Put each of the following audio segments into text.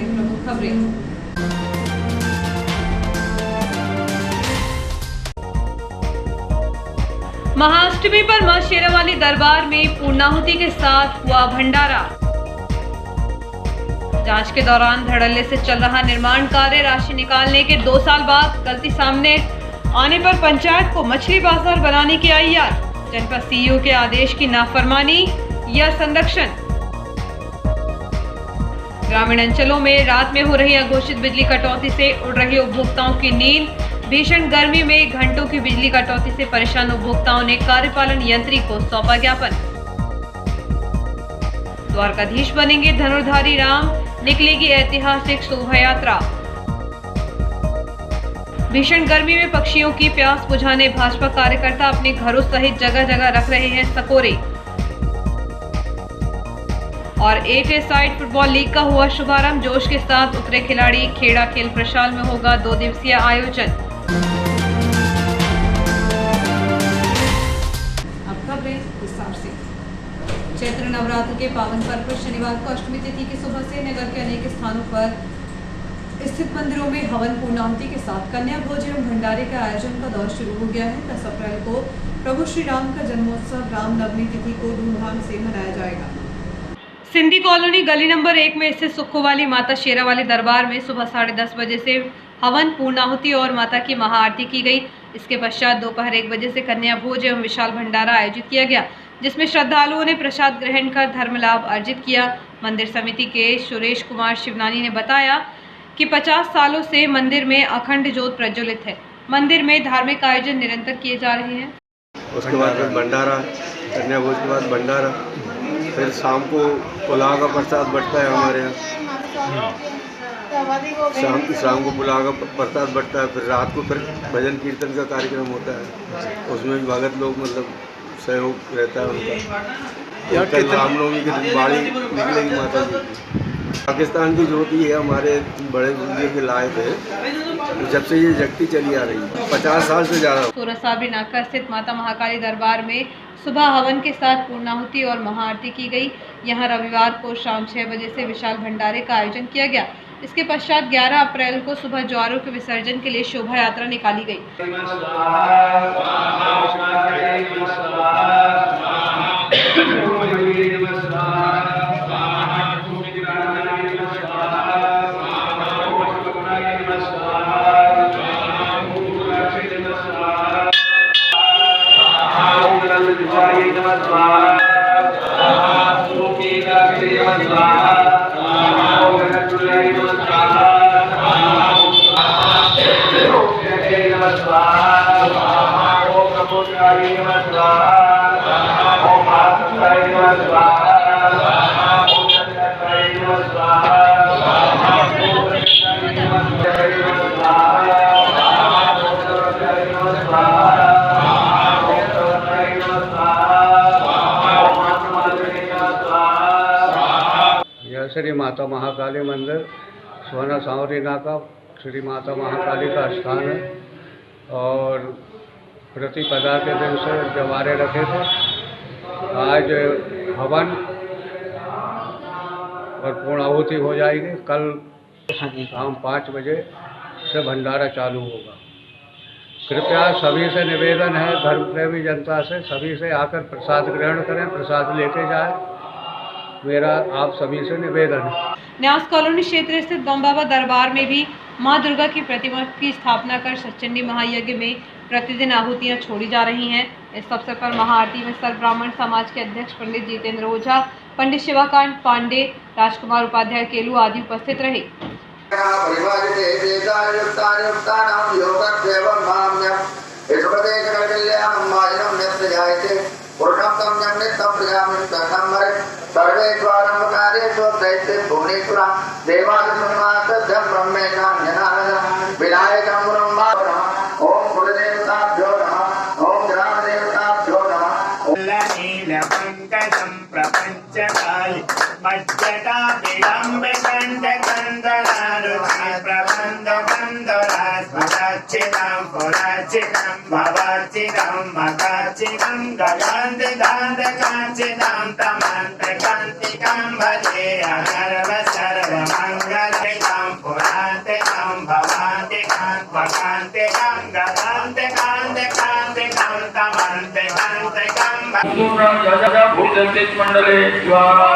में प्रमुख खबरें। महाअष्टमी पर मां शेरावाली दरबार में पूर्णाहुति के साथ हुआ भंडारा। जांच के दौरान धड़ल्ले से चल रहा निर्माण कार्य, राशि निकालने के 2 साल बाद गलती सामने आने पर पंचायत को मछली बाजार बनाने की आई याद। जनपद सीईओ के आदेश की नाफरमानी या संरक्षण। ग्रामीण अंचलों में रात में हो रही अघोषित बिजली कटौती से उड़ रही उपभोक्ताओं की नींद। भीषण गर्मी में घंटों की बिजली कटौती से परेशान उपभोक्ताओं ने कार्यपालन यंत्री को सौंपा ज्ञापन। द्वारकाधीश बनेंगे धनुर्धारी राम, निकलेगी ऐतिहासिक शोभा यात्रा। भीषण गर्मी में पक्षियों की प्यास बुझाने भाजपा कार्यकर्ता अपने घरों सहित जगह जगह रख रहे हैं सकोरे। और एक साइड फुटबॉल लीग का हुआ शुभारंभ, जोश के साथ उतरे खिलाड़ी। खेड़ा खेल प्रशाल में होगा 2 दिवसीय आयोजन। अब खबरें विस्तार से। चैत्र नवरात्र के पावन पर्व पर शनिवार को अष्टमी तिथि की सुबह से नगर के अनेक स्थानों पर स्थित मंदिरों में हवन पूर्णाहुति के साथ कन्या भोज एवं भंडारे के आयोजन का दौर शुरू हो गया है। 10 अप्रैल को प्रभु श्री राम का जन्मोत्सव रामनवमी तिथि को धूमधाम से मनाया जाएगा। सिंधी कॉलोनी गली नंबर 1 में स्थित सुखोवाली माता शेरावाली दरबार में सुबह 10:30 बजे से हवन पूर्णाहुति और माता की महाआरती की गई। इसके पश्चात दोपहर 1 बजे से कन्या भोज एवं विशाल भंडारा आयोजित किया गया, जिसमें श्रद्धालुओं ने प्रसाद ग्रहण कर धर्म लाभ अर्जित किया। मंदिर समिति के सुरेश कुमार शिवनानी ने बताया कि 50 सालों से मंदिर में अखंड ज्योत प्रज्वलित है। मंदिर में धार्मिक आयोजन निरंतर किए जा रहे हैं। उसके बाद भंडारा, कन्या भोज के बाद भंडारा, फिर शाम को पुलाव का प्रसाद बंटता है हमारे यहाँ। शाम को पुलाव का प्रसाद बंटता है। फिर रात को फिर भजन कीर्तन का कार्यक्रम होता है, उसमें भी भगत लोग मतलब सहयोग रहता है उनका। कल रामनवमी के दिन बाड़ी निकलेगी माता जी की। पाकिस्तान की ज्योति है, हमारे बड़े बुजुर्ग के लाए थे, तो जब से ये जगती चली आ रही है 50 साल से ज़्यादा। सूरत साबरी नाका स्थित माता महाकाली दरबार में सुबह हवन के साथ पूर्णाहुति और महाआरती की गई। यहाँ रविवार को शाम 6 बजे से विशाल भंडारे का आयोजन किया गया। इसके पश्चात 11 अप्रैल को सुबह ज्वारों के विसर्जन के लिए शोभा यात्रा निकाली गई। श्री माता महाकाली मंदिर, सोना सांवरी नाका, श्री माता महाकाली का स्थान है। और प्रतिपदा के दिन से जवारे रखे थे। आज हवन और पूर्णाहुति हो जाएगी। कल शाम 5 बजे से भंडारा चालू होगा। कृपया सभी से निवेदन है, धर्म प्रेमी जनता से, सभी से आकर प्रसाद ग्रहण करें, प्रसाद लेके जाएं। मेरा आप सभी से निवेदन है। न्यास कॉलोनी क्षेत्र स्थित बमबाबा दरबार में भी मां दुर्गा की प्रतिमा की स्थापना कर सचंडी महायज्ञ में प्रतिदिन आहुतियां छोड़ी जा रही हैं। इस अवसर पर महाआरती में सर्व ब्राह्मण समाज के अध्यक्ष पंडित जितेंद्र ओझा, पंडित शिवाकांत पांडे, राजकुमार उपाध्याय केलू आदि उपस्थित रहे। सर्वेश्वरं दैत्य भुवनेश्वरं देवादिसंवासद्यं ब्रह्मेशान्यनामदं विनायकं ब्रह्मा। ओम कुलदेवताभ्यो नमः, ओम ग्रामदेवताभ्यो नमः। नीलपङ्कजं प्रपञ्चकालि मज्जटा विलम्बकण्डकन्दरारुचि प्रबन्धकन्दरास्मदाच्चितं पुराचितं भवाचितं मकाचितं गगान्तिदान्तकाचितं तमन्त्रकान्तिकं भजे अगर्व सर्वमङ्गले। भवान्तिकं वकान्तिकं गतान्तिकान्तिकान्तिकान्तिकं तमन्तिकान्तिकं मंडले स्वाहा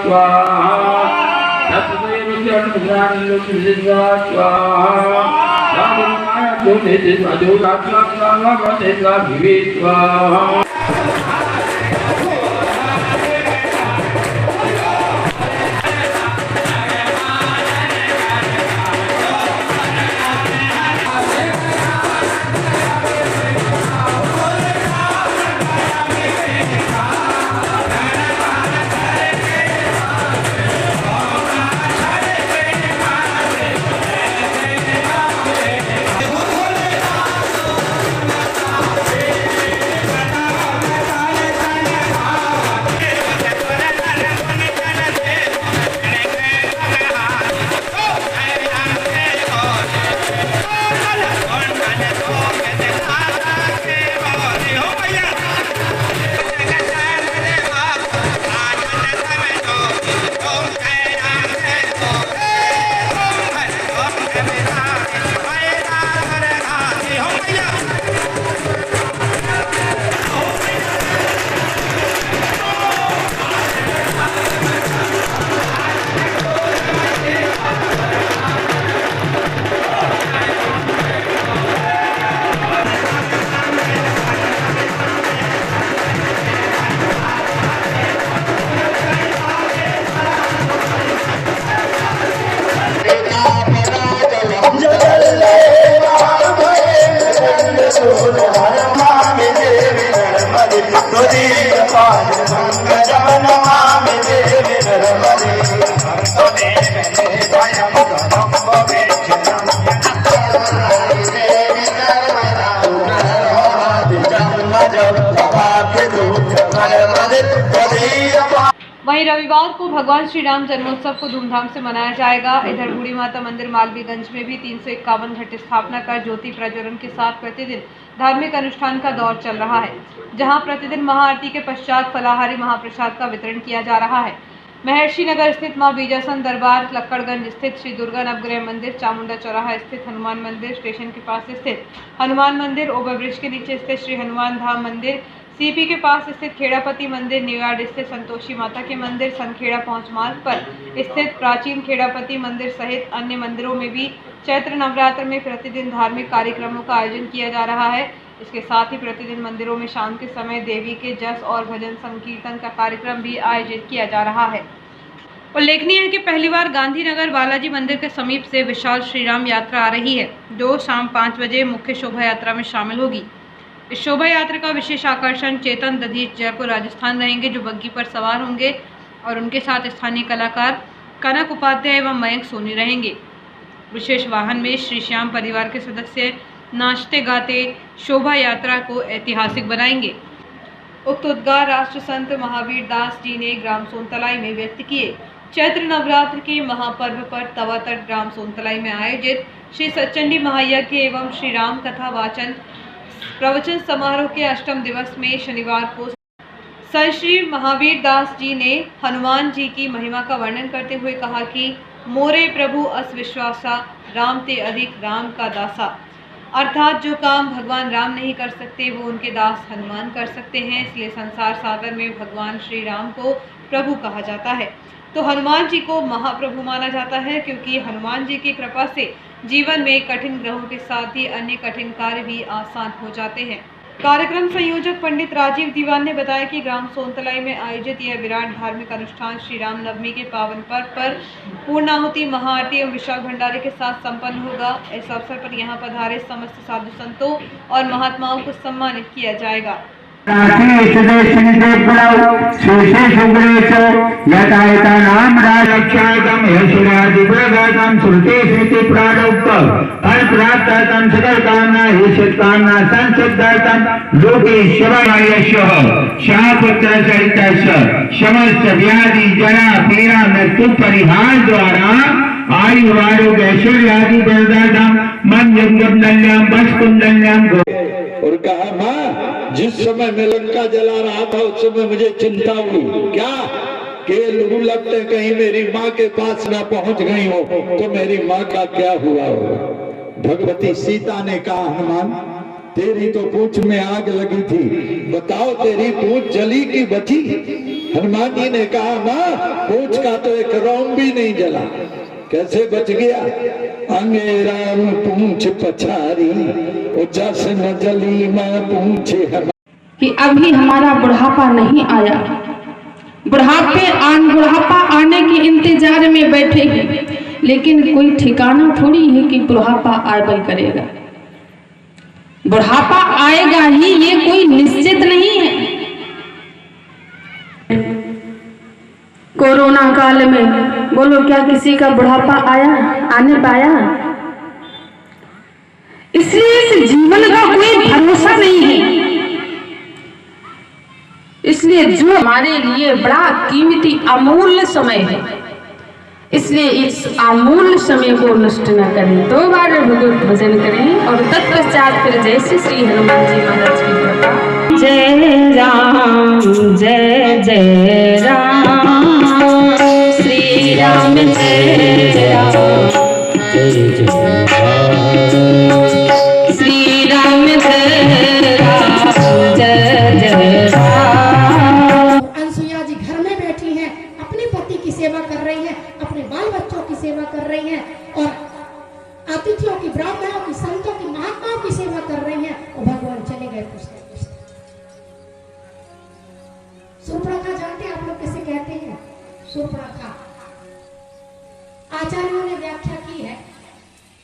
स्वाहा वहीं रविवार को भगवान श्री राम जन्मोत्सव को धूमधाम से मनाया जाएगा। इधर बूढ़ी माता मंदिर मालवीयगंज में भी 351 घट स्थापना कर ज्योति प्रज्वलन के साथ प्रतिदिन धार्मिक अनुष्ठान का दौर चल रहा है, जहां प्रतिदिन महाआरती के पश्चात फलाहारी महाप्रसाद का वितरण किया जा रहा है। महर्षि नगर स्थित मां बीजासन दरबार, लक्कड़गंज स्थित श्री दुर्गा नवग्रह मंदिर, चामुंडा चौराहा स्थित हनुमान मंदिर, स्टेशन के पास स्थित हनुमान मंदिर, ओवरब्रिज के नीचे स्थित श्री हनुमान धाम मंदिर, सीपी के पास स्थित खेड़ापति मंदिर, न्यूयार्ड स्थित संतोषी माता के मंदिर, सनखेड़ा पहुंच मार्ग पर स्थित प्राचीन खेड़ापति मंदिर सहित अन्य मंदिरों में भी चैत्र नवरात्र में प्रतिदिन धार्मिक कार्यक्रमों का आयोजन किया जा रहा है। इसके साथ ही प्रतिदिन मंदिरों में शाम के समय देवी के जस और भजन संकीर्तन का कार्यक्रम भी आयोजित किया जा रहा है। उल्लेखनीय है कि पहली बार गांधीनगर बालाजी मंदिर के समीप से विशाल श्रीराम यात्रा आ रही है, जो शाम 5 बजे मुख्य शोभा यात्रा में शामिल होगी। इस शोभा यात्रा का विशेष आकर्षण चेतन दधीच जयपुर राजस्थान रहेंगे, जो बग्गी पर सवार होंगे और उनके साथ स्थानीय कलाकार कनक उपाध्याय एवं मयंक सोनी रहेंगे। विशेष वाहन में श्री श्याम परिवार के सदस्य नाचते गाते शोभा यात्रा को ऐतिहासिक बनाएंगे। उक्त उद्गार राष्ट्र संत महावीर दास जी ने ग्राम सोनतलाई में व्यक्त किए। चैत्र नवरात्र के महापर्व पर तवातट ग्राम सोनतलाई में आयोजित श्री सचंडी महायज्ञ एवं श्री राम कथा वाचन प्रवचन समारोह के अष्टम दिवस में शनिवार को संत श्री महावीर दास जी ने हनुमान जी की महिमा का वर्णन करते हुए कहा कि मोरे प्रभु अस विश्वासा, राम ते अधिक राम का दासा। अर्थात जो काम भगवान राम नहीं कर सकते वो उनके दास हनुमान कर सकते हैं। इसलिए संसार सागर में भगवान श्री राम को प्रभु कहा जाता है, तो हनुमान जी को महाप्रभु माना जाता है, क्योंकि हनुमान जी की कृपा से जीवन में कठिन ग्रहों के साथ ही अन्य कठिन कार्य भी आसान हो जाते हैं। कार्यक्रम संयोजक पंडित राजीव दीवान ने बताया कि ग्राम सोनतलाई में आयोजित यह विराट धार्मिक अनुष्ठान श्री राम नवमी के पावन पर्व पर पूर्णाहुति, महाआरती एवं विशाल भंडारे के साथ संपन्न होगा। इस अवसर पर यहां पधारे समस्त साधु संतों और महात्माओं को सम्मानित किया जाएगा। समस्त व्याधि जरा पीड़ा मृत्यु परिहार द्वारा आयु आरोग्य ऐश्वर्य आदि वरदान मन यज्ञ नल्याम बस कुंडल्याम। और कहा माँ, जिस समय मैं लंका जला रहा था उस समय मुझे चिंता हुई। क्या कि लू लगते कहीं मेरी माँ के पास ना पहुंच गई हो तो मेरी माँ का क्या हुआ होगा। भगवती सीता ने कहा, हनुमान तेरी तो पूंछ में आग लगी थी, बताओ तेरी पूंछ जली की बची। हनुमान जी ने कहा, माँ पूंछ का तो एक रोम भी नहीं जला, कैसे बच गया। अंगेरा पूंछ पछारी जस न जली माँ पूंछ कि अभी हमारा बुढ़ापा नहीं आया, बुढ़ापा आने के इंतजार में बैठे हैं, लेकिन कोई ठिकाना थोड़ी है कि बुढ़ापा आएगा करेगा। बुढ़ापा आएगा ही, ये कोई निश्चित नहीं है। कोरोना काल में बोलो क्या किसी का बुढ़ापा आया, आने पाया? इसलिए इस जीवन का कोई भरोसा नहीं है। इसलिए जो हमारे लिए बड़ा कीमती अमूल्य समय है, इसलिए इस अमूल्य समय को नष्ट न करें। 2 बार भगवत भजन करें और तत्पश्चात फिर जैसे श्री हनुमान जी महाराज की कृपा। जय राम जय जय राम, श्री राम जय राम जय जय श्री राम जय राम जय जय राम। अनसुईया जी घर में बैठी हैं, अपने पति की सेवा कर रही हैं, अपने बाल बच्चों की सेवा कर रही हैं और अतिथियों की, ब्राह्मणों की, संतों की, महात्माओं की सेवा कर रही हैं और भगवान चले गए पूछते। शूर्पणखा जानते हैं आप लोग किसे कहते हैं? शूर्पणखा आचार्यों ने व्याख्या की है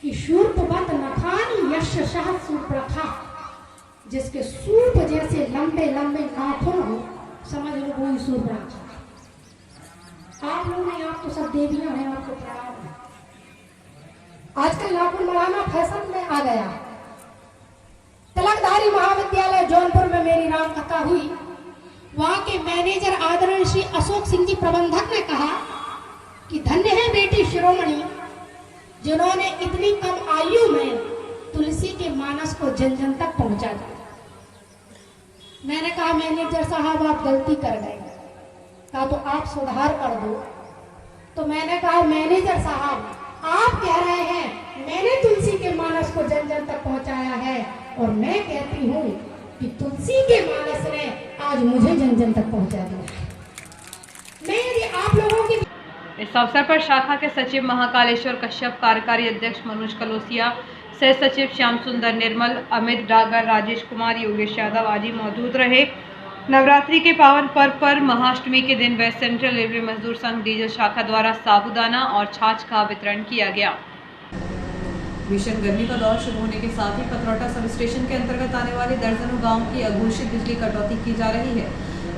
कि शूर्पवत नखानि यस्य सह शूर्पणखा, जिसके सूप जैसे लंबे लंबे नाखून हो, समझ लो वही शूर्पणखा। आप लोग नहीं, आप तो सब देवियां हैं, आपको प्रणाम है। आजकल नाखून बढ़ाना फैशन में आ गया। तिलकधारी महाविद्यालय जौनपुर में मेरी राम कथा हुई। वहां के मैनेजर आदरणीय श्री अशोक सिंह जी प्रबंधक ने कहा कि धन्य है बेटी शिरोमणि जिन्होंने इतनी कम आयु में तुलसी के मानस को जन जन तक पहुंचा दिया। मैंने कहा मैनेजर साहब आप गलती कर गए। कहा तो आप सुधार कर दो। तो मैंने कहा मैनेजर साहब आप कह रहे हैं मैंने तुलसी के मानस को जन जन तक पहुंचाया है, और मैं कहती हूँ कि तुलसी के मानस ने आज मुझे जन जन तक पहुंचा दिया। मैं यदि आप लोगों की इस अवसर पर शाखा के सचिव महाकालेश्वर कश्यप, कार्यकारी अध्यक्ष मनोज कलोसिया, सह सचिव श्याम सुंदर निर्मल, अमित डागर, राजेश कुमार, योगेश यादव आदि मौजूद रहे। नवरात्रि के पावन पर्व पर महाअष्टमी के दिन वेस्ट सेंट्रल रेलवे मजदूर संघ डीजल शाखा द्वारा साबूदाना और छाछ का वितरण किया गया। भीषण गर्मी का दौर शुरू होने के साथ ही पथरौटा सब स्टेशन के अंतर्गत आने वाले दर्जनों गाँव की अघोषित बिजली कटौती की जा रही है।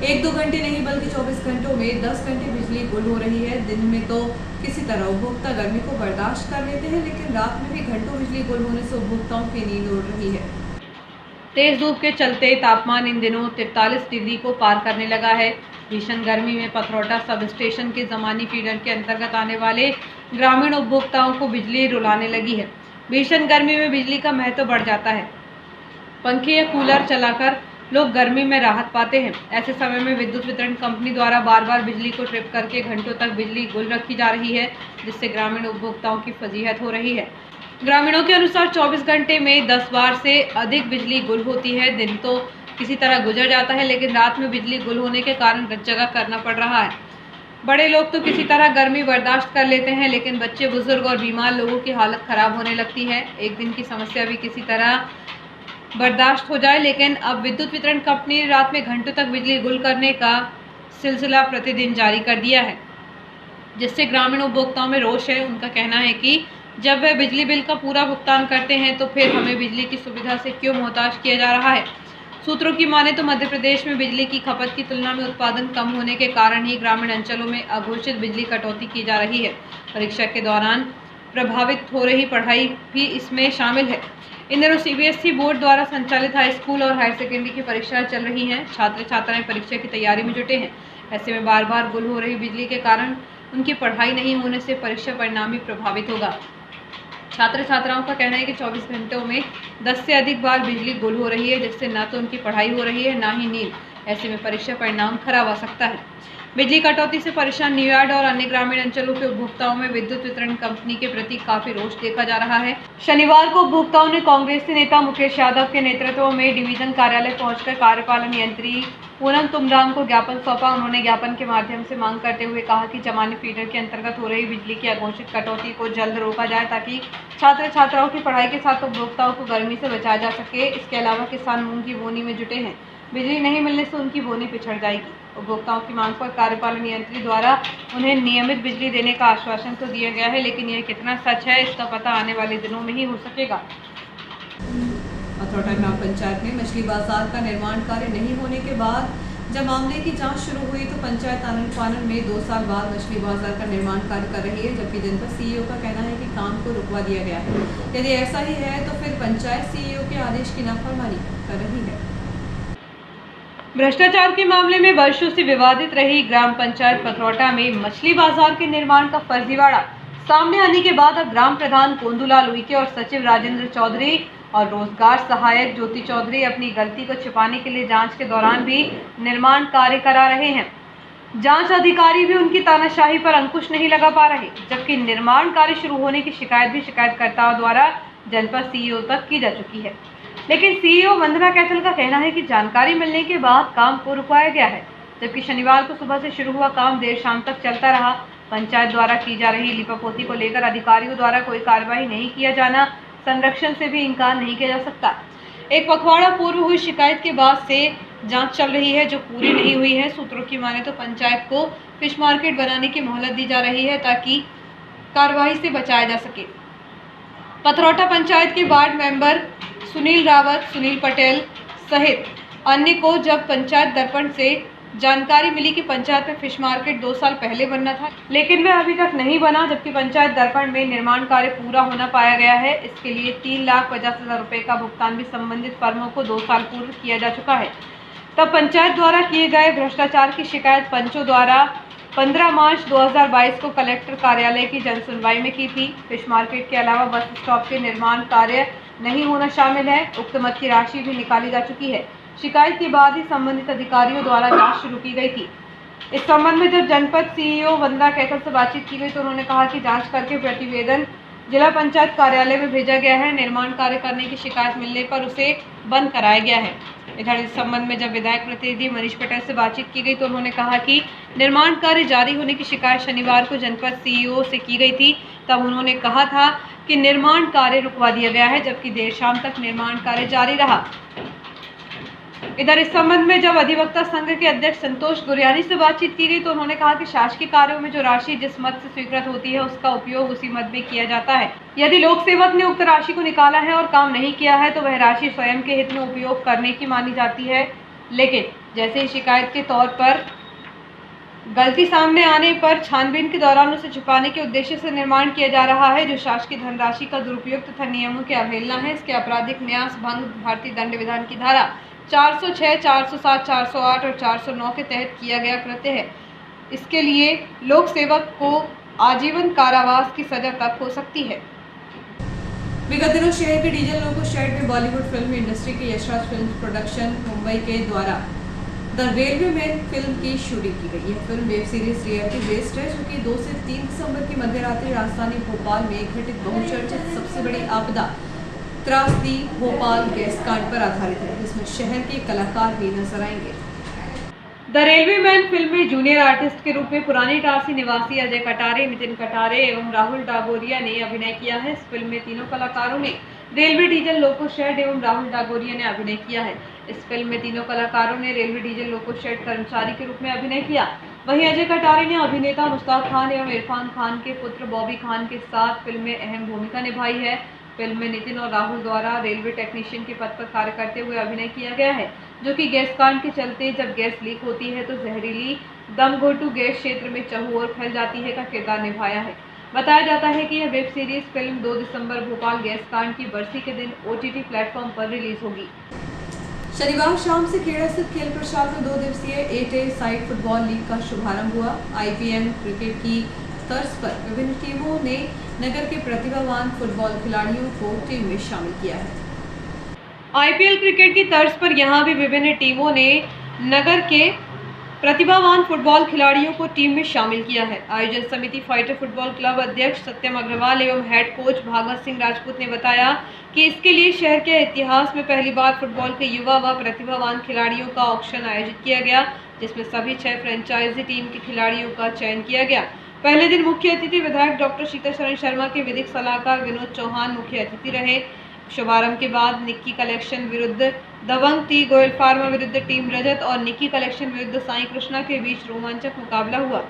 1-2 घंटे नहीं बल्कि 24 घंटों में 10 घंटे बिजली गुल हो रही है। दिन में तो किसी तरह उपभोक्ता गर्मी को बर्दाश्त कर लेते हैं, लेकिन रात में भी घंटों बिजली गुल होने से उपभोक्ताओं की नींद उड़ रही है। तेज धूप के चलते तापमान इन दिनों 43 डिग्री को पार करने लगा है। भीषण गर्मी में पथरौटा सब स्टेशन के जमानी फीडर के अंतर्गत आने वाले ग्रामीण उपभोक्ताओं को बिजली रुलाने लगी है। भीषण गर्मी में बिजली का महत्व बढ़ जाता है। पंखे या कूलर चलाकर लोग गर्मी में राहत पाते हैं। ऐसे समय में विद्युत वितरण कंपनी द्वारा बार बार बिजली को ट्रिप करके घंटों तक बिजली गुल रखी जा रही है, जिससे ग्रामीण उपभोक्ताओं की फजीहत हो रही है। ग्रामीणों के अनुसार 24 घंटे में 10 बार से अधिक बिजली गुल होती है। दिन तो किसी तरह गुजर जाता है, लेकिन रात में बिजली गुल होने के कारण गच्चगा करना पड़ रहा है। बड़े लोग तो किसी तरह गर्मी बर्दाश्त कर लेते हैं, लेकिन बच्चे, बुजुर्ग और बीमार लोगों की हालत खराब होने लगती है। एक दिन की समस्या भी किसी तरह बर्दाश्त हो जाए, लेकिन अब विद्युत वितरण कंपनी ने रात में घंटों तक बिजली गुल करने का सिलसिला प्रतिदिन जारी कर दिया है, जिससे ग्रामीण उपभोक्ताओं में रोष है। उनका कहना है कि जब वह बिजली बिल का पूरा भुगतान करते हैं तो फिर हमें बिजली की सुविधा से क्यों मोहताज किया जा रहा है। सूत्रों की माने तो मध्य प्रदेश में बिजली की खपत की तुलना में उत्पादन कम होने के कारण ही ग्रामीण अंचलों में अघोषित बिजली कटौती की जा रही है। परीक्षा के दौरान प्रभावित हो रही पढ़ाई भी इसमें शामिल है। इन दिनों सीबीएसई बोर्ड द्वारा संचालित हाई स्कूल और हायर सेकेंडरी की परीक्षाएं चल रही हैं। छात्र छात्राएं परीक्षा की तैयारी में जुटे हैं। ऐसे में बार बार गुल हो रही बिजली के कारण उनकी पढ़ाई नहीं होने से परीक्षा परिणाम भी प्रभावित होगा। छात्र छात्राओं का कहना है कि 24 घंटों में 10 से अधिक बार बिजली गुल हो रही है, जिससे ना तो उनकी पढ़ाई हो रही है, ना ही नींद। ऐसे में परीक्षा परिणाम खराब आ सकता है। बिजली कटौती से परेशान न्यूयार्ड और अन्य ग्रामीण अंचलों के उपभोक्ताओं में विद्युत वितरण कंपनी के प्रति काफी रोष देखा जा रहा है। शनिवार को उपभोक्ताओं ने कांग्रेसी नेता मुकेश यादव के नेतृत्व में डिवीजन कार्यालय पहुंचकर कार्यपालन यंत्री पूनम तुमराम को ज्ञापन सौंपा। उन्होंने ज्ञापन के माध्यम से मांग करते हुए कहा कि जमानी फीडर के अंतर्गत हो रही बिजली की अघोषित कटौती को जल्द रोका जाए ताकि छात्र छात्राओं की पढ़ाई के साथ उपभोक्ताओं को गर्मी से बचाया जा सके। इसके अलावा किसान मूंग की बोनी में जुटे हैं, बिजली नहीं मिलने से उनकी बोनी पिछड़ जाएगी। उपभोक्ताओं की मांग पर कार्यपालन यंत्री द्वारा उन्हें नियमित बिजली देने का आश्वासन तो दिया गया है, लेकिन यह कितना सच है इसका पता आने वाले दिनों में ही हो सकेगा। पथरौटा ग्राम पंचायत में मछली बाजार का निर्माण कार्य नहीं होने के बाद जब मामले की जांच शुरू हुई तो पंचायत आनन फानन में 2 साल बाद मछली बाजार का निर्माण कार्य कर रही है, जबकि जनपद सीईओ का कहना है कि काम को रुकवा दिया गया है। यदि ऐसा ही है तो फिर पंचायत सीईओ के आदेश की नाफरमानी कर रही है। भ्रष्टाचार के मामले में वर्षों से विवादित रही ग्राम पंचायत पथरौटा में मछली बाजार के निर्माण का फर्जीवाड़ा सामने आने के बाद अब ग्राम प्रधान कोंदूलाल उइके और सचिव राजेंद्र चौधरी और रोजगार सहायक ज्योति चौधरी अपनी गलती को छिपाने के लिए जांच के दौरान भी निर्माण कार्य करा रहे हैं। जांच अधिकारी भी उनकी तानाशाही पर अंकुश नहीं लगा पा रहे, जबकि निर्माण कार्य शुरू होने की शिकायत भी शिकायतकर्ताओं द्वारा जनपद सीईओ तक की जा चुकी है। लेकिन सीईओ वंदना कैथल का कहना है कि जानकारी मिलने के बाद काम को रुकवाया गया है, जबकि शनिवार को सुबह से शुरू हुआ काम देर शाम तक चलता रहा। पंचायत द्वारा की जा रही लिपापोती को लेकर अधिकारियों द्वारा कोई कार्रवाई नहीं किया जाना संरक्षण से भी इनकार नहीं किया जा सकता। एक पखवाड़ा पूर्व हुई शिकायत के बाद से जांच चल रही है जो पूरी नहीं हुई है। सूत्रों की माने तो पंचायत को फिश मार्केट बनाने की मोहलत दी जा रही है ताकि कार्रवाई से बचाया जा सके। पथरौटा पंचायत के वार्ड मेंबर सुनील रावत, सुनील पटेल सहित अन्य को जब पंचायत दर्पण से जानकारी मिली कि पंचायत में फिश मार्केट 2 साल पहले बनना था, लेकिन वह अभी तक नहीं बना, जबकि पंचायत दर्पण में निर्माण कार्य पूरा होना पाया गया है। इसके लिए 3,50,000 रुपए का भुगतान भी संबंधित फर्मों को 2 साल पूर्व किया जा चुका है। तब पंचायत द्वारा किए गए भ्रष्टाचार की शिकायत पंचों द्वारा 15 मार्च 2022 को कलेक्टर कार्यालय की जनसुनवाई में की थी। फिश मार्केट के अलावा बस स्टॉप के निर्माण कार्य नहीं होना शामिल है। उक्त मद की राशि भी निकाली जा चुकी है। शिकायत के बाद ही संबंधित अधिकारियों द्वारा जांच शुरू की गई थी। इस संबंध में जब जनपद सीईओ वंदना कैथल से बातचीत की गई तो उन्होंने कहा कि जांच करके प्रतिवेदन जिला पंचायत कार्यालय में भेजा गया है। निर्माण कार्य करने की शिकायत मिलने पर उसे बंद कराया गया है। इधर इस संबंध में जब विधायक प्रतिनिधि मनीष पटेल से बातचीत की गई तो उन्होंने कहा कि निर्माण कार्य जारी होने की शिकायत शनिवार को जनपद सीईओ से की गई थी। तब उन्होंने कहा था कि निर्माण कार्य रुकवा दिया गया है, जबकि देर शाम तक निर्माण कार्य जारी रहा। इधर इस संबंध में जब अधिवक्ता संघ के अध्यक्ष संतोष गुरियानी से बातचीत की गई तो उन्होंने कहा कि शासकीय कार्यों में जो राशि जिस मद से स्वीकृत होती है उसका उपयोग उसी मद में किया जाता है। यदि लोक सेवक ने उक्त राशि को निकाला है और काम नहीं किया है तो वह राशि स्वयं के हित में उपयोग करने की मानी जाती है। लेकिन जैसे ही शिकायत के तौर पर गलती सामने आने पर छानबीन के दौरान उसे छुपाने के उद्देश्य से निर्माण किया जा रहा है, जो शासकीय धनराशि का दुरुपयोग तथा नियमों की अवहेलना है। इसके आपराधिक न्यास भंग भारतीय दंड विधान की धारा 406, 407, 408 और 409 के तहत किया गया कृत्य है। इसके लिए लोक सेवक को आजीवन कारावास की सजा तक हो सकती है। विगत दिनों शहर के डीजल लोको शेड में बॉलीवुड फिल्म इंडस्ट्री के यशराज फिल्म प्रोडक्शन मुंबई के द्वारा द रेलवे मैन फिल्म की शूटिंग की गई। यह film web series reality based है, जो कि 2 से 3 दिसंबर की मध्यरात्रि राजधानी भोपाल में घटित बहुचर्चित सबसे बड़ी आपदा त्रासदी भोपाल गैस कांड पर आधारित है, जिसमें शहर के कलाकार भी नजर आएंगे। द रेलवे मैन फिल्म में जूनियर आर्टिस्ट के रूप में पुरानी इटारसी निवासी अजय कटारे, नितिन कटारे एवं राहुल डागोरिया ने अभिनय किया है। इस फिल्म में तीनों कलाकारों ने रेलवे डीजल लोको शेड एवं राहुल डागोरिया ने अभिनय किया है। इस फिल्म में तीनों कलाकारों ने रेलवे डीजल लोको शेड कर्मचारी के रूप में अभिनय किया। वहीं अजय कटारे ने अभिनेता मुश्ताक खान एवं इरफान खान के पुत्र बॉबी खान के साथ फिल्म में अहम भूमिका निभाई है। फिल्म में नितिन और राहुल द्वारा रेलवे टेक्नीशियन के पद पर कार्य करते हुए अभिनय किया गया है, जो कि गैस कांड के चलते जब गैस लीक होती है तो जहरीली दमघोटू गैस क्षेत्र में चहुओर फैल जाती है का किरदार निभाया है। बताया जाता है कि यह वेब सीरीज फिल्म 2 दिसंबर भोपाल गैस कांड की बरसी के दिन OTT प्लेटफॉर्म पर रिलीज होगी। शनिवार शाम से खेड़ा स्थित खेल प्रसाद में 2 दिवसीय 8A साइड फुटबॉल लीग का शुभारंभ हुआ। IPM क्रिकेट की तर्ज पर विभिन्न टीमों ने नगर के प्रतिभावान फुटबॉल खिलाड़ियों को टीम में शामिल किया है। IPL क्रिकेट की तर्ज पर यहां भी विभिन्न टीमों ने नगर के प्रतिभावान फुटबॉल खिलाड़ियों को टीम में शामिल किया है। आयोजन समिति फाइटर फुटबॉल क्लब अध्यक्ष सत्यम अग्रवाल एवं हेड कोच भागवत सिंह राजपूत ने बताया कि इसके लिए शहर के इतिहास में पहली बार फुटबॉल के युवा व प्रतिभावान खिलाड़ियों का ऑक्शन आयोजित किया गया, जिसमें सभी 6 फ्रेंचाइजी टीम के खिलाड़ियों का चयन किया गया। पहले दिन मुख्य अतिथि विधायक डॉक्टर शीतल शर्मा के विधिक सलाहकार विनोद चौहान मुख्य अतिथि रहे। शुभारंभ के बाद निक्की कलेक्शन विरुद्ध दबंग टी, गोयल फार्मा विरुद्ध टीम रजत और निक्की कलेक्शन विरुद्ध साई कृष्णा के बीच रोमांचक मुकाबला हुआ।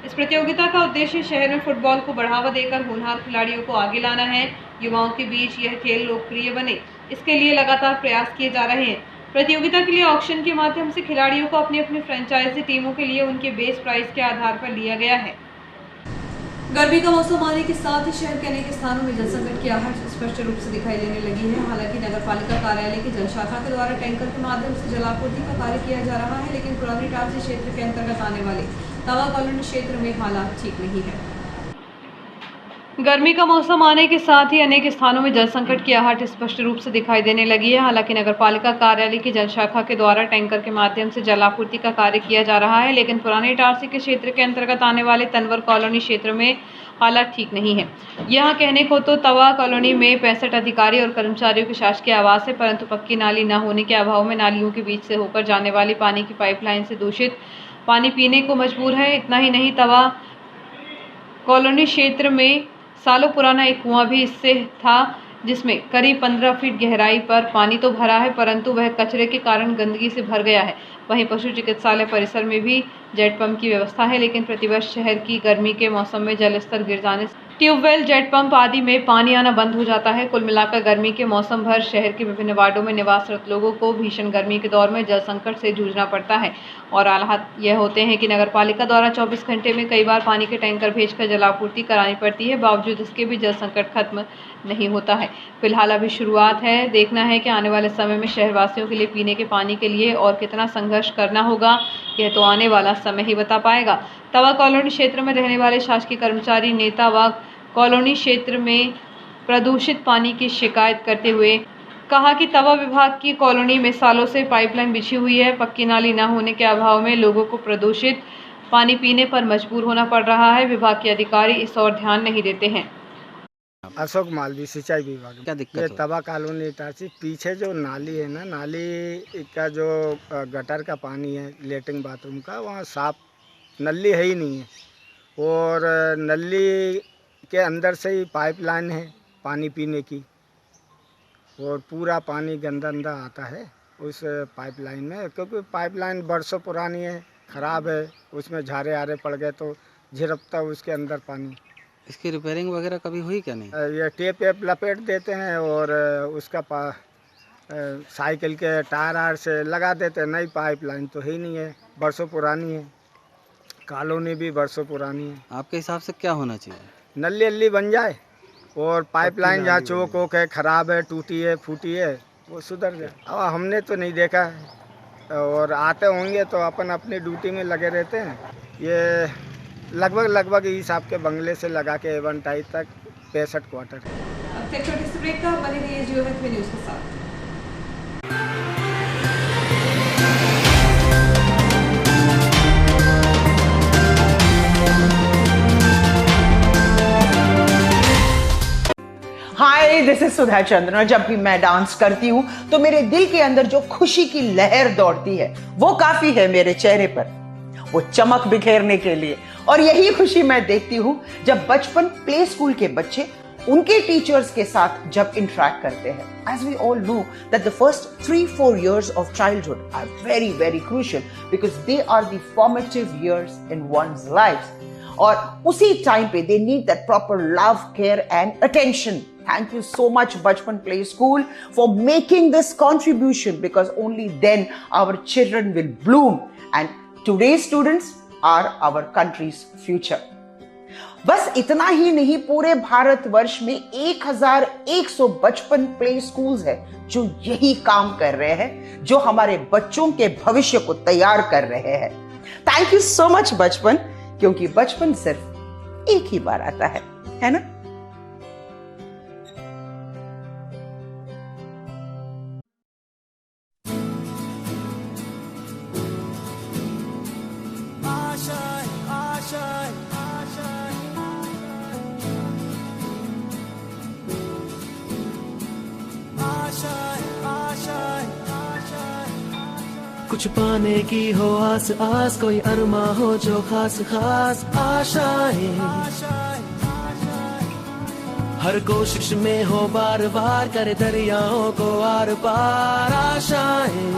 इस प्रतियोगिता का उद्देश्य शहर में फुटबॉल को बढ़ावा देकर होनहार खिलाड़ियों को आगे लाना है। युवाओं के बीच यह खेल लोकप्रिय बने, इसके लिए लगातार प्रयास किए जा रहे हैं। प्रतियोगिता के लिए ऑक्शन के माध्यम से खिलाड़ियों को अपनी अपनी फ्रेंचाइजी टीमों के लिए उनके बेस प्राइस के आधार पर लिया गया है। गर्मी का मौसम आने के साथ ही शहर के अनेक स्थानों में जल संकट की आहट स्पष्ट रूप से दिखाई देने लगी है। हालांकि नगर पालिका कार्यालय की जल शाखा के द्वारा टैंकर के माध्यम से जलापूर्ति का कार्य किया जा रहा है, लेकिन पुरानी टासी क्षेत्र के अंतर्गत आने वाले तवा कॉलोनी क्षेत्र में हालात ठीक नहीं है। गर्मी का मौसम आने के साथ ही अनेक स्थानों में जल संकट की आहट स्पष्ट रूप से दिखाई देने लगी है। हालांकि नगरपालिका कार्यालय की जल शाखा के द्वारा टैंकर के माध्यम से जलापूर्ति का कार्य किया जा रहा है, लेकिन पुरानी इटारसी के क्षेत्र के अंतर्गत आने वाले तनवर कॉलोनी क्षेत्र में हालात ठीक नहीं है। यहाँ कहने को तो तवा कॉलोनी में 65 अधिकारी और कर्मचारियों के शासकीय आवास है, परंतु पक्की नाली न होने के अभाव में नालियों के बीच से होकर जाने वाली पानी की पाइपलाइन से दूषित पानी पीने को मजबूर है। इतना ही नहीं, तवा कॉलोनी क्षेत्र में सालों पुराना एक कुआं भी इससे था, जिसमें करीब 15 फीट गहराई पर पानी तो भरा है, परंतु वह कचरे के कारण गंदगी से भर गया है। वहीं पशु चिकित्सालय परिसर में भी जेट पंप की व्यवस्था है, लेकिन प्रतिवर्ष शहर की गर्मी के मौसम में जल स्तर गिर जाने से ट्यूबवेल, जेट पंप आदि में पानी आना बंद हो जाता है। कुल मिलाकर गर्मी के मौसम भर शहर के विभिन्न वार्डों में निवासरत लोगों को भीषण गर्मी के दौर में जल संकट से जूझना पड़ता है। और हालात यह होते हैं कि नगरपालिका द्वारा 24 घंटे में कई बार पानी के टैंकर भेजकर जलापूर्ति करानी पड़ती है, बावजूद इसके भी जल संकट खत्म नहीं होता है। फिलहाल अभी शुरुआत है, देखना है कि आने वाले समय में शहरवासियों के लिए पीने के पानी के लिए और कितना संघर्ष करना होगा, यह तो आने वाला समय ही बता पाएगा। तवा कॉलोनी क्षेत्र में रहने वाले शासकीय कर्मचारी, नेता व कॉलोनी क्षेत्र में प्रदूषित पानी की शिकायत करते हुए कहा कि तवा विभाग की कॉलोनी में सालों से पाइपलाइन बिछी हुई है। पक्की नाली न होने के अभाव में लोगों को प्रदूषित पानी पीने पर मजबूर होना पड़ रहा है। विभाग के अधिकारी इस ओर ध्यान नहीं देते हैं। अशोक मालवी, सिंचाई विभाग। क्या दिक्कत ये हो? तवा कॉलोनी इटारसी पीछे जो नाली है ना, नाली का जो गटर का पानी है लेटरिन बाथरूम का, वहाँ साफ नली है ही नहीं है। और नली के अंदर से ही पाइपलाइन है पानी पीने की, और पूरा पानी गंदा अंदा आता है उस पाइपलाइन में, क्योंकि पाइपलाइन बरसों पुरानी है, ख़राब है, उसमें झारे आरे पड़ गए तो झिरकता उसके अंदर पानी। इसकी रिपेयरिंग वगैरह कभी हुई क्या नहीं? ये टेप वेप लपेट देते हैं और उसका साइकिल के टायर आर से लगा देते हैं। नई पाइपलाइन तो है ही नहीं है, बरसों पुरानी है, कॉलोनी भी बरसों पुरानी है। आपके हिसाब से क्या होना चाहिए? नली अल्ली बन जाए और पाइपलाइन जहाँ चौक वोक है, ख़राब है, टूटी है, फूटी है, वो सुधर जाए। अब हमने तो नहीं देखा है, और आते होंगे तो अपन अपनी ड्यूटी में लगे रहते हैं। ये लगभग इस आपके बंगले से लगा के एवन टाइप तक 65 क्वार्टर है। अब तक छोटे से ब्रेक का, बने रहिए जियो हेल्थ न्यूज़ के साथ। हाय, दिस इज सुधा चंद्रन। जब भी मैं डांस करती हूँ तो मेरे दिल के अंदर जो खुशी की लहर दौड़ती है वो काफी है मेरे चेहरे पर, वो चमक बिखेरने के लिए। और यही खुशी मैं देखती हूँ जब बचपन प्ले स्कूल के बच्चे उनके टीचर्स के साथ जब इंटरेक्ट करते हैं। As we all know that the first 3-4 years of childhood are very very crucial because they are the formative years in one's life. और उसी टाइम पे they need that proper love, care and attention. Thank you so much Bachpan Play School for making this contribution, because only then our children will bloom and today's students are our country's future. बस इतना ही नहीं, पूरे भारतवर्ष में 1100 बचपन play schools है जो यही काम कर रहे हैं, जो हमारे बच्चों के भविष्य को तैयार कर रहे हैं। थैंक यू सो मच बचपन, क्योंकि बचपन सिर्फ एक ही बार आता है ना? कुछ पाने की हो आस आस, कोई अरमा हो जो खास खास आशाएं, हर कोशिश में हो बार बार करे दरियाओं को आर पार आशाएं,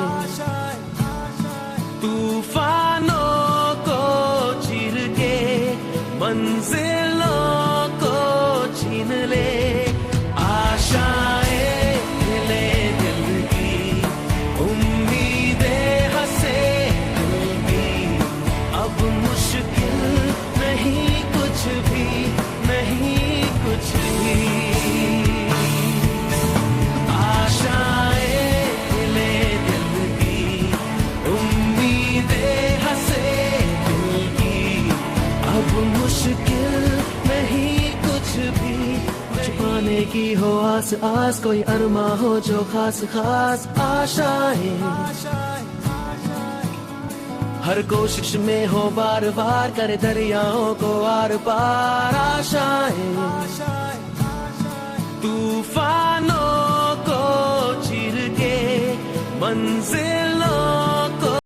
तूफानों को चीर के मंजिलों को छीन ले, आशाएं ले दिल की, उम्मीदें हंसे दिल की, अब मुश्किल नहीं कुछ भी, नहीं कुछ भी, आशाएं ले दिल की, उम्मीदें हंसे दिल की, अब मुश्किल नहीं कुछ भी, छुपाने की हो आस आस, कोई अरमा हो जो खास खास आशाएं, हर कोशिश में हो बार बार करे दरियाओं को आर पार आशाएं, तूफानों को चीर के मंजिलों को।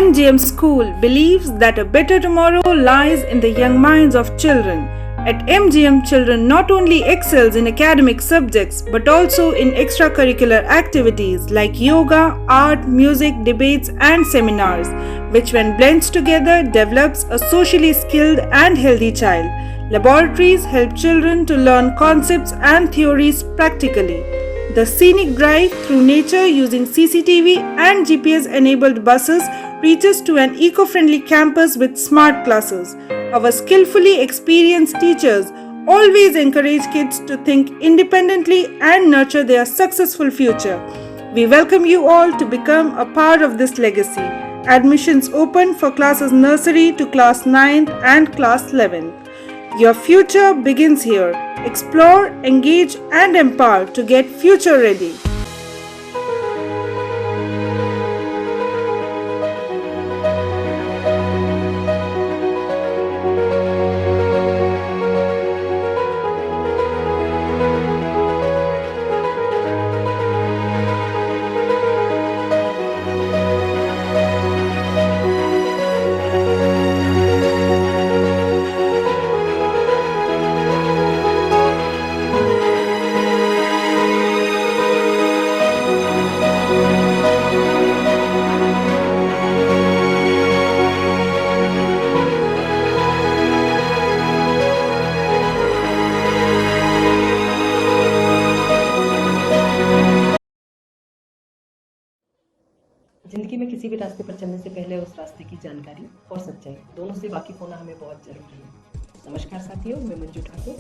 MGM School believes that a better tomorrow lies in the young minds of children. At MGM, children not only excels in academic subjects but also in extracurricular activities like yoga, art, music, debates and seminars, which when blends together develops a socially skilled and healthy child. Laboratories help children to learn concepts and theories practically. The scenic drive through nature using CCTV and GPS-enabled buses reaches to an eco-friendly campus with smart classes. Our skillfully experienced teachers always encourage kids to think independently and nurture their successful future. We welcome you all to become a part of this legacy. Admissions open for classes nursery to class 9th and class 11th. Your future begins here. Explore, engage and empower to get future ready. जिंदगी में किसी भी रास्ते पर चलने से पहले उस रास्ते की जानकारी और सच्चाई दोनों से वाकिफ होना हमें बहुत जरूरी है। नमस्कार साथियों, मैं Manju Thakur,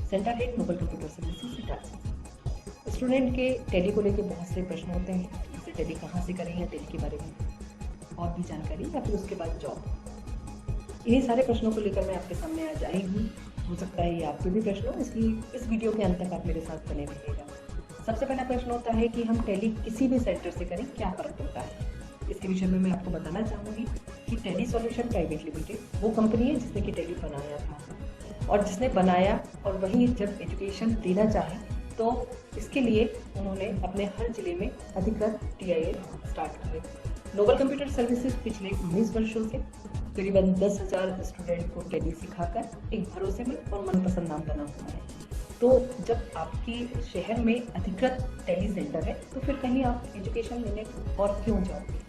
centre head Noble Computer Services Itarsi. Student के टैली को लेकर बहुत से प्रश्न होते हैं, जैसे टैली कहाँ से करें या टैली के बारे में और भी जानकारी या फिर उसके बाद जॉब। इन्हीं सारे प्रश्नों को लेकर मैं आपके सामने आज आई हूँ। हो सकता है ये आपके भी प्रश्न हो, इसलिए इस वीडियो के अंत तक आप मेरे साथ बने रहिएगा। सबसे पहला प्रश्न होता है कि हम टैली किसी भी सेंटर से करें क्या फ़र्क होता है। इसके विषय में मैं आपको बताना चाहूँगी कि टैली सॉल्यूशन प्राइवेट लिमिटेड वो कंपनी है जिसने कि टैली बनाया था, और जिसने बनाया और वही जब एजुकेशन देना चाहे तो इसके लिए उन्होंने अपने हर जिले में अधिकृत TIL स्टार्ट किए। नोबल कंप्यूटर सर्विसेज पिछले 19 वर्षों से करीबन 10,000 स्टूडेंट को टैली सिखाकर एक भरोसेमंद और मनपसंद नाम बना हुआ है। तो जब आपके शहर में अधिकृत टैली सेंटर है तो फिर कहीं आप एजुकेशन लेने और क्यों जाओगे,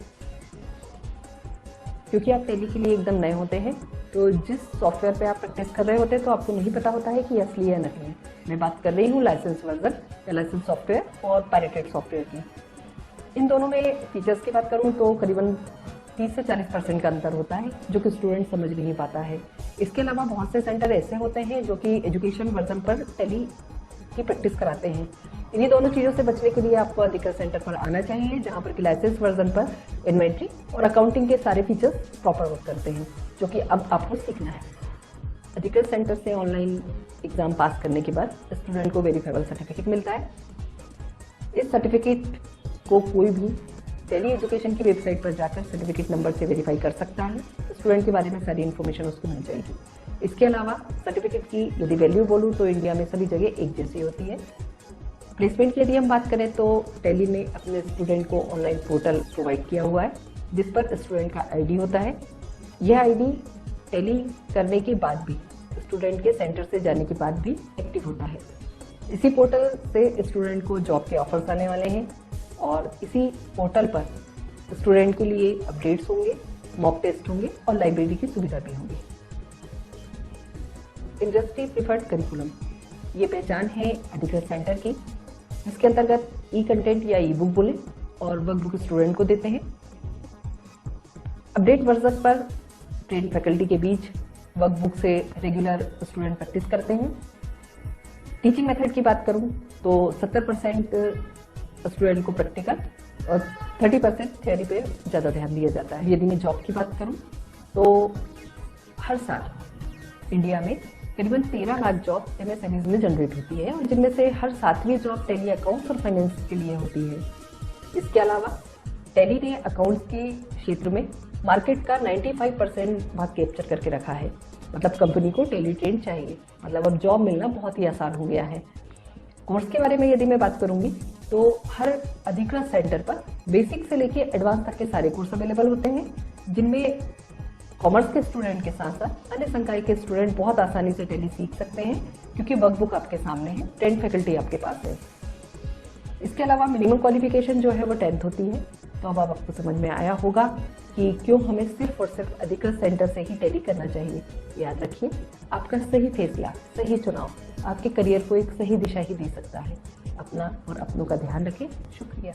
क्योंकि आप टैली के लिए एकदम नए होते हैं। तो जिस सॉफ्टवेयर पे आप प्रैक्टिस कर रहे होते हैं तो आपको नहीं पता होता है कि असली है नकली है। मैं बात कर रही हूँ लाइसेंस वर्जन या लाइसेंस सॉफ्टवेयर और पायरेटेड सॉफ्टवेयर की। इन दोनों में फीचर्स की बात करूँ तो करीबन 30 से 40% का अंतर होता है, जो कि स्टूडेंट समझ नहीं पाता है। इसके अलावा बहुत से सेंटर ऐसे होते हैं जो कि एजुकेशन वर्जन पर टैली की प्रैक्टिस कराते हैं। इन्हीं दोनों चीज़ों से बचने के लिए आपको अधिकृत सेंटर पर आना चाहिए, जहां पर कि लाइसेंस वर्जन पर इन्वेंट्री और अकाउंटिंग के सारे फीचर्स प्रॉपर वर्क करते हैं, जो कि अब आपको सीखना है। अधिकृत सेंटर से ऑनलाइन एग्ज़ाम पास करने के बाद स्टूडेंट को वेरीफाइबल सर्टिफिकेट मिलता है। इस सर्टिफिकेट को कोई भी टैली एजुकेशन की वेबसाइट पर जाकर सर्टिफिकेट नंबर से वेरीफाई कर सकता है। स्टूडेंट के बारे में सारी इन्फॉर्मेशन उसको मिल जाएगी। इसके अलावा सर्टिफिकेट की यदि वैल्यू बोलूँ तो इंडिया में सभी जगह एक जैसी होती है। प्लेसमेंट की यदि हम बात करें तो टेली ने अपने स्टूडेंट को ऑनलाइन पोर्टल प्रोवाइड किया हुआ है जिस पर स्टूडेंट का आईडी होता है। यह आईडी टेली करने के बाद भी, स्टूडेंट के सेंटर से जाने के बाद भी एक्टिव होता है। इसी पोर्टल से स्टूडेंट को जॉब के ऑफर्स आने वाले हैं और इसी पोर्टल पर स्टूडेंट के लिए अपडेट्स होंगे, मॉक टेस्ट होंगे और लाइब्रेरी की सुविधा भी होगी। इंडस्ट्री प्रिफर्ड करिकुलम, ये पहचान है अधिकृत सेंटर की, जिसके अंतर्गत ई कंटेंट या ई बुक बोले और वर्कबुक स्टूडेंट को देते हैं। अपडेट वर्जन पर ट्रेन फैकल्टी के बीच वर्कबुक से रेगुलर स्टूडेंट प्रैक्टिस करते हैं। टीचिंग मेथड की बात करूं तो 70% स्टूडेंट को प्रैक्टिकल और 30% थ्योरी पे ज़्यादा ध्यान दिया जाता है। यदि मैं जॉब की बात करूं तो हर साल इंडिया में करीबन 13 लाख जॉब MSMEs में जनरेट होती है और जिनमें से हर 7वीं जॉब टेली अकाउंट्स और फाइनेंस के लिए होती है। इसके अलावा टेली ने अकाउंट्स के क्षेत्र में मार्केट का 95% भाग कैप्चर करके रखा है। मतलब कंपनी को टेली ट्रेन चाहिए, मतलब अब जॉब मिलना बहुत ही आसान हो गया है। कोर्स के बारे में यदि मैं बात करूंगी तो हर अधिकृत सेंटर पर बेसिक से लेके एडवांस तक के सारे कोर्स अवेलेबल होते हैं, जिनमें कॉमर्स के स्टूडेंट के साथ साथ अन्य संकाय के स्टूडेंट बहुत आसानी से टेली सीख सकते हैं क्योंकि वर्कबुक आपके सामने है, ट्रेन फैकल्टी आपके पास है। इसके अलावा मिनिमम क्वालिफिकेशन जो है वो 10th होती है। तो अब आपको समझ में आया होगा कि क्यों हमें सिर्फ और सिर्फ अधिकृत सेंटर से ही टेली करना चाहिए। याद रखिए, आपका सही फैसला, सही चुनाव आपके करियर को एक सही दिशा ही दे सकता है। अपना और अपनों का ध्यान रखें। शुक्रिया।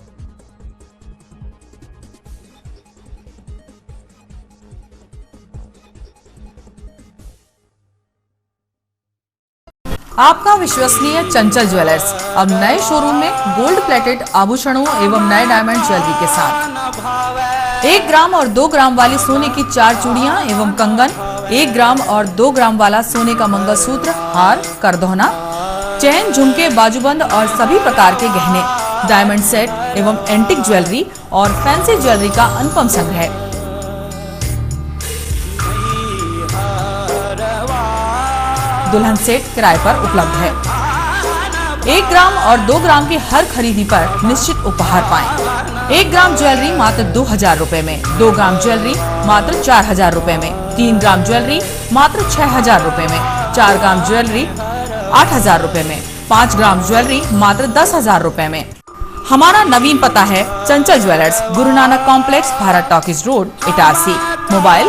आपका विश्वसनीय चंचल ज्वेलर्स अब नए शोरूम में गोल्ड प्लेटेड आभूषणों एवं नए डायमंड ज्वेलरी के साथ 1 ग्राम और 2 ग्राम वाली सोने की 4 चूड़ियां एवं कंगन, 1 ग्राम और 2 ग्राम वाला सोने का मंगलसूत्र, हार, करदौना, चैन, झुमके, बाजूबंद और सभी प्रकार के गहने, डायमंड सेट एवं एंटिक ज्वेलरी और फैंसी ज्वेलरी का अनुपम संग्रह। दुल्हन सेट किराए पर उपलब्ध है। 1 ग्राम और 2 ग्राम की हर खरीदी पर निश्चित उपहार पाएं। 1 ग्राम ज्वेलरी मात्र 2000 रुपए में, 2 ग्राम ज्वेलरी मात्र 4000 रुपए में, 3 ग्राम ज्वेलरी मात्र 6000 रुपए में, 4 ग्राम ज्वेलरी 8000 रुपए में, 5 ग्राम ज्वेलरी मात्र 10,000 रुपए में। हमारा नवीन पता है चंचल jewellers, Guru Nanak complex, Bharat talkies road, Itarsi. Mobile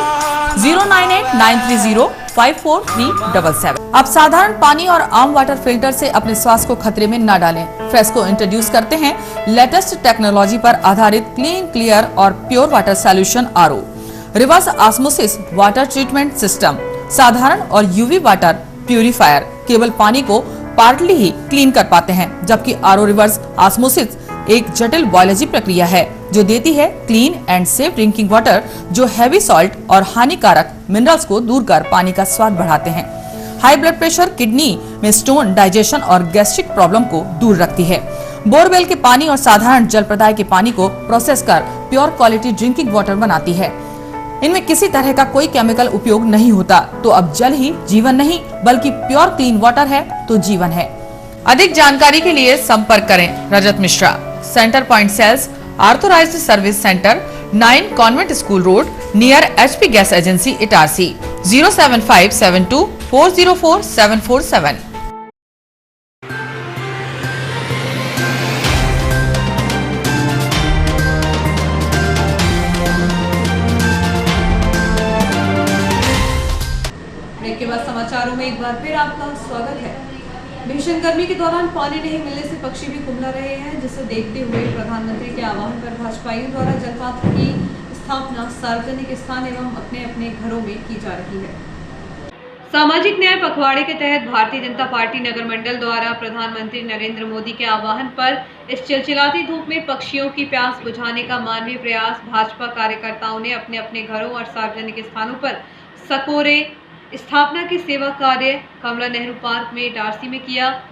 09893054377। अब साधारण पानी और आम वाटर फिल्टर से अपने स्वास्थ्य को खतरे में न डालें। फ्रेस्को इंट्रोड्यूस करते हैं लेटेस्ट टेक्नोलॉजी पर आधारित क्लीन, क्लियर और pure water solution RO, reverse osmosis water treatment system, साधारण और UV वाटर प्यूरिफायर केवल पानी को पार्टली ही क्लीन कर पाते हैं, जबकि RO रिवर्स ऑस्मोसिस एक जटिल बायोलॉजी प्रक्रिया है जो देती है clean and safe drinking water जो हैवी सॉल्ट और हानिकारक मिनरल्स को दूर कर पानी का स्वाद बढ़ाते हैं। हाई ब्लड प्रेशर, किडनी में स्टोन, डाइजेशन और गैस्ट्रिक प्रॉब्लम को दूर रखती है। बोरवेल के पानी और साधारण जल प्रदाय के पानी को प्रोसेस कर प्योर क्वालिटी ड्रिंकिंग वाटर बनाती है। इनमें किसी तरह का कोई केमिकल उपयोग नहीं होता। तो अब जल ही जीवन नहीं बल्कि प्योर क्लीन वाटर है तो जीवन है। अधिक जानकारी के लिए संपर्क करें Rajat Mishra, centre point sales, authorised service centre, 9 convent school road, near HP gas agency, Itarsi. 07572404747। Break के बाद समाचारों में एक बार फिर आपका स्वागत है। भीषण गर्मी के दौरान पानी नहीं मिलने से पक्षी भी कुम्हला रहे हैं, जिसे देखते हुए प्रधानमंत्री के आह्वान पर भाजपाइयों द्वारा जलपात्र की स्थापना सार्वजनिक स्थान एवं अपने अपने घरों में की जा रही है। सामाजिक न्याय पखवाड़े के तहत भारतीय जनता पार्टी नगर मंडल द्वारा प्रधानमंत्री नरेंद्र मोदी के आह्वान पर इस चिलचिलाती धूप में पक्षियों की प्यास बुझाने का मानवीय प्रयास भाजपा कार्यकर्ताओं ने अपने अपने घरों और सार्वजनिक स्थानों पर सकोरे स्थापना के सेवा कार्य कमला नेहरू पार्क में इटारसी में किया।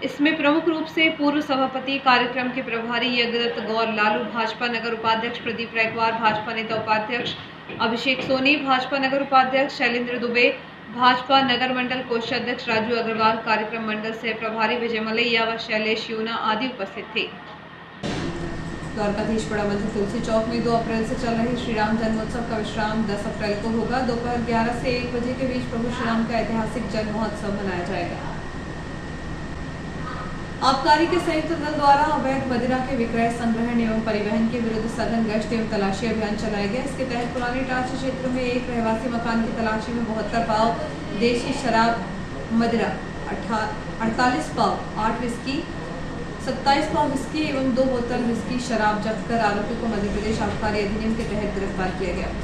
इसमें प्रमुख रूप से पूर्व सभापति, कार्यक्रम के प्रभारी यज्ञदत्त गौर लालू, भाजपा नगर उपाध्यक्ष प्रदीप रैकवार, भाजपा नेता उपाध्यक्ष अभिषेक सोनी, भाजपा नगर उपाध्यक्ष शैलेंद्र दुबे, भाजपा नगर मंडल कोषाध्यक्ष राजू अग्रवाल, कार्यक्रम मंडल से प्रभारी विजय मलैया व शैलेश यूना आदि उपस्थित थे। द्वारकाधीश बड़ा मंदिर तुलसी चौक में 2 अप्रैल से चल रहे श्री राम जन्मोत्सव का विश्राम 10 अप्रैल को होगा। दोपहर 11 से 1 बजे के बीच प्रभु श्री राम का ऐतिहासिक जन्म महोत्सव मनाया जाएगा। आबकारी के संयुक्त दल द्वारा अवैध मदिरा के विक्रय, संग्रहण एवं परिवहन के विरुद्ध सघन गश्त एवं तलाशी अभियान चलाया गया। इसके तहत पुराने इटारसी क्षेत्र में एक रहवासी मकान की तलाशी में 72 पाव देशी शराब मदिरा, 48 पाव 8 विस्की, 27 पाव विस्की एवं 2 बोतल विस्की शराब जब्त कर आरोपी को मध्य प्रदेश आबकारी अधिनियम के तहत गिरफ्तार किया गया।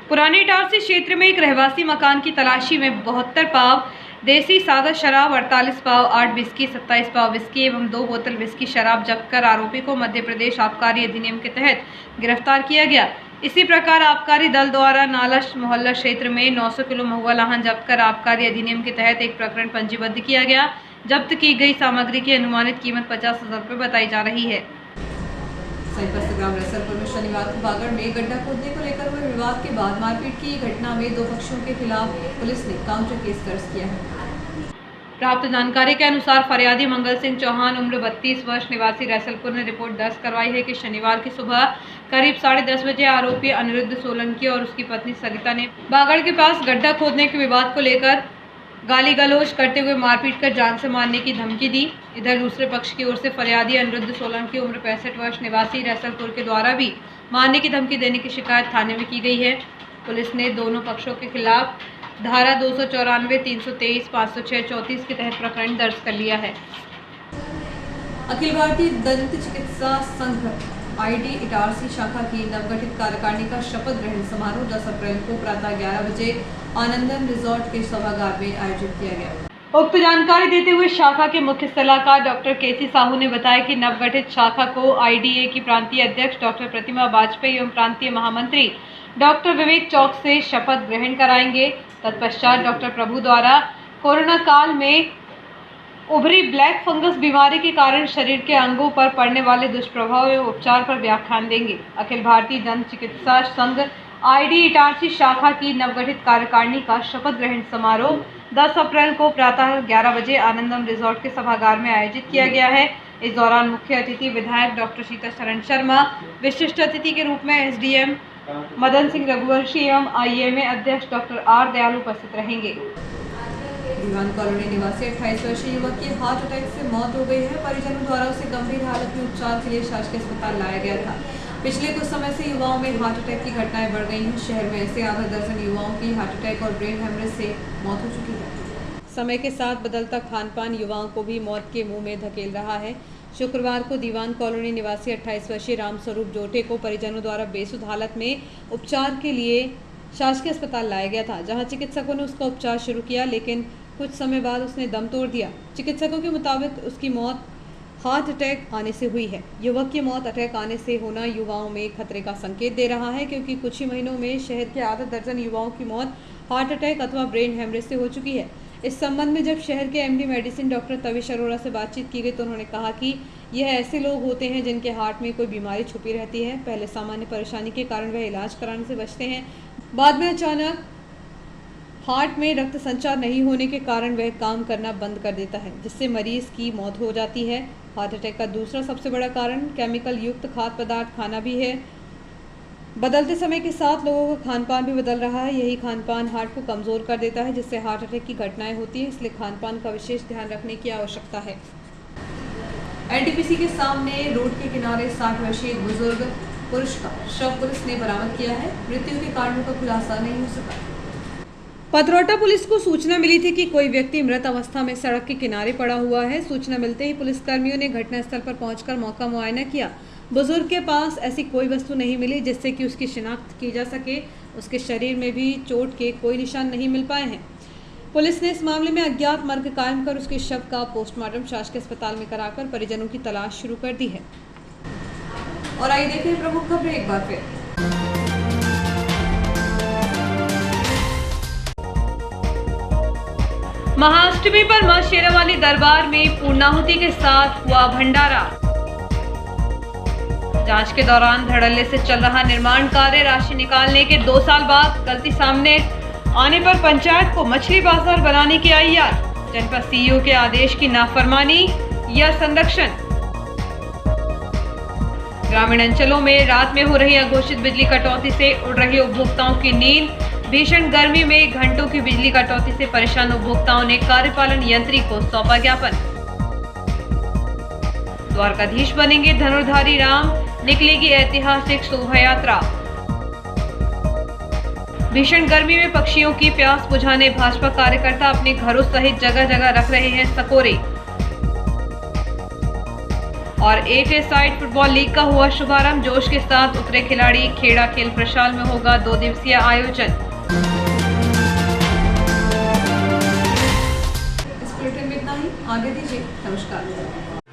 पुराने इटारसी क्षेत्र में एक रहवासी मकान की तलाशी में 72 पाव देसी सादा शराब, 48 पाव 8 विस्की, 27 पाव विस्की एवं 2 बोतल विस्की शराब जब्त कर आरोपी को मध्य प्रदेश आबकारी अधिनियम के तहत गिरफ्तार किया गया। इसी प्रकार आबकारी दल द्वारा नालश मोहल्ला क्षेत्र में 900 किलो महुआ लाहन जब्त कर आबकारी अधिनियम के तहत एक प्रकरण पंजीबद्ध किया गया। जब्त की गई सामग्री की अनुमानित कीमत 50,000 रुपये बताई जा रही है। ग्राम रसलपुर में शनिवार को बागड़ में गड्ढा खोदने को लेकर हुए विवाद के बाद मारपीट की घटना में 2 पक्षों के खिलाफ पुलिस ने काउंटर केस दर्ज किया है। प्राप्त जानकारी के अनुसार फरियादी मंगल सिंह चौहान उम्र 32 वर्ष निवासी रसलपुर ने रिपोर्ट दर्ज करवाई है कि शनिवार की सुबह करीब 10:30 बजे आरोपी अनिरुद्ध सोलंकी और उसकी पत्नी सरिता ने बागड़ के पास गड्ढा खोदने के विवाद को लेकर गाली गलौज करते हुए मारपीट कर जान से मारने की धमकी दी। इधर दूसरे पक्ष की ओर से फरियादी अनिरुद्ध सोलंकी उम्र 65 वर्ष निवासी रसलपुर के द्वारा भी मारने की धमकी देने की शिकायत थाने में की गई है। पुलिस ने दोनों पक्षों के खिलाफ धारा 294, 323, 506, 34 के तहत प्रकरण दर्ज कर लिया है। अखिल भारतीय दंत चिकित्सा संघ आईडी इटारसी शाखा की नवगठित कार्यकारिणी का शपथ ग्रहण समारोह 10 अप्रैल को प्रातः 11 बजे आनंदम रिजॉर्ट के सभागार में आयोजित किया गया। उक्त जानकारी देते हुए शाखा के मुख्य सलाहकार डॉक्टर केसी साहू ने बताया कि नवगठित शाखा को आईडीए की प्रांतीय अध्यक्ष डॉक्टर प्रतिमा वाजपेयी एवं प्रांतीय महामंत्री डॉक्टर विवेक चौक से शपथ ग्रहण कराएंगे। तत्पश्चात डॉक्टर प्रभु द्वारा कोरोना काल में उभरी ब्लैक फंगस बीमारी के कारण शरीर के अंगों पर पड़ने वाले दुष्प्रभाव एवं उपचार पर व्याख्यान देंगे। अखिल भारतीय दंत चिकित्सा संघ आईडी इटारसी शाखा की नवगठित कार्यकारिणी का शपथ ग्रहण समारोह 10 अप्रैल को प्रातः 11 बजे आनंदम रिजॉर्ट के सभागार में आयोजित किया गया है। इस दौरान मुख्य अतिथि विधायक डॉक्टर शीतल शर्मा, विशिष्ट अतिथि के रूप में एसडीएम मदन सिंह रघुवंशी एवं आईएमए अध्यक्ष डॉक्टर आर दयालु उपस्थित रहेंगे। दीवान कॉलोनी निवासी 28 वर्षीय युवक की हार्ट अटैक से मौत हो गई है। परिजनों द्वारा उसे गंभीर हालत में उपचार के लिए शासकीय अस्पताल लाया गया था। पिछले कुछ समय से युवाओं में हार्ट अटैक की घटनाएं बढ़ गई हैं। शहर में ऐसे आधा दर्जन युवाओं की हार्ट अटैक और ब्रेन हेमरेज से मौत हो चुकी है। समय के साथ बदलता खान पान युवाओं को भी मौत के मुंह में धकेल रहा है। शुक्रवार को दीवान कॉलोनी निवासी 28 वर्षीय रामस्वरूप जोटे को परिजनों द्वारा बेसुध हालत में उपचार के लिए शासकीय अस्पताल लाया गया था, जहां चिकित्सकों ने उसका उपचार शुरू किया, लेकिन कुछ समय बाद उसने दम तोड़ दिया। चिकित्सकों के मुताबिक उसकी मौत हार्ट अटैक आने से हुई है। युवक की मौत अटैक आने से होना युवाओं में खतरे का संकेत दे रहा है, क्योंकि कुछ ही महीनों में शहर के आधा दर्जन युवाओं की मौत हार्ट अटैक अथवा ब्रेन हेमरेज से हो चुकी है। इस संबंध में जब शहर के MD medicine doctor Tavish Arora से बातचीत की गई तो उन्होंने कहा कि यह ऐसे लोग होते हैं जिनके हार्ट में कोई बीमारी छुपी रहती है। पहले सामान्य परेशानी के कारण वह इलाज कराने से बचते हैं, बाद में अचानक हार्ट में रक्त संचार नहीं होने के कारण वह काम करना बंद कर देता है, जिससे मरीज की मौत हो जाती है। हार्ट अटैक का दूसरा सबसे बड़ा कारण केमिकल युक्त खाद्य पदार्थ खाना भी है। बदलते समय के साथ लोगों का खान पान भी बदल रहा है। यही खान पान हार्ट को कमज़ोर कर देता है, जिससे हार्ट अटैक की घटनाएं होती हैं। इसलिए खान पान का विशेष ध्यान रखने की आवश्यकता है। एनटीपीसी के सामने रोड के किनारे 60 वर्षीय बुजुर्ग पुरुष का शव पुलिस ने बरामद किया है। मृत्यु के कारणों का खुलासा नहीं हो सका। पथरौटा पुलिस को सूचना मिली थी कि कोई व्यक्ति मृत अवस्था में सड़क के किनारे पड़ा हुआ है। सूचना मिलते ही पुलिसकर्मियों ने घटनास्थल पर पहुंचकर मौका मुआयना किया। बुजुर्ग के पास ऐसी कोई वस्तु नहीं मिली जिससे कि उसकी शिनाख्त की जा सके। उसके शरीर में भी चोट के कोई निशान नहीं मिल पाए हैं। पुलिस ने इस मामले में अज्ञात मर्ग कायम कर उसके शव का पोस्टमार्टम शासकीय अस्पताल में कराकर परिजनों की तलाश शुरू कर दी है। और आइए देखें प्रमुख खबरें एक बार फिर। महाअष्टमी पर मां शेरावाली दरबार में पूर्णाहुति के साथ हुआ भंडारा। जांच के दौरान धड़ल्ले से चल रहा निर्माण कार्य, राशि निकालने के 2 साल बाद गलती सामने आने पर पंचायत को मछली बाजार बनाने की आई याद। जनपद सीईओ के आदेश की नाफरमानी या संरक्षण। ग्रामीण अंचलों में रात में हो रही अघोषित बिजली कटौती से उड़ रही उपभोक्ताओं की नींद। भीषण गर्मी में घंटों की बिजली कटौती से परेशान उपभोक्ताओं ने कार्यपालन यंत्री को सौंपा ज्ञापन। द्वारकाधीश बनेंगे धनुर्धारी राम, निकलेगी ऐतिहासिक शोभा यात्रा। भीषण गर्मी में पक्षियों की प्यास बुझाने भाजपा कार्यकर्ता अपने घरों सहित जगह जगह रख रहे हैं सकोरे। और 8A साइड फुटबॉल लीग का हुआ शुभारंभ। जोश के साथ उतरे खिलाड़ी। खेड़ा खेल प्रशाल में होगा 2 दिवसीय आयोजन। इस बुलेटिन में इतना ही। आगे दीजिए। नमस्कार।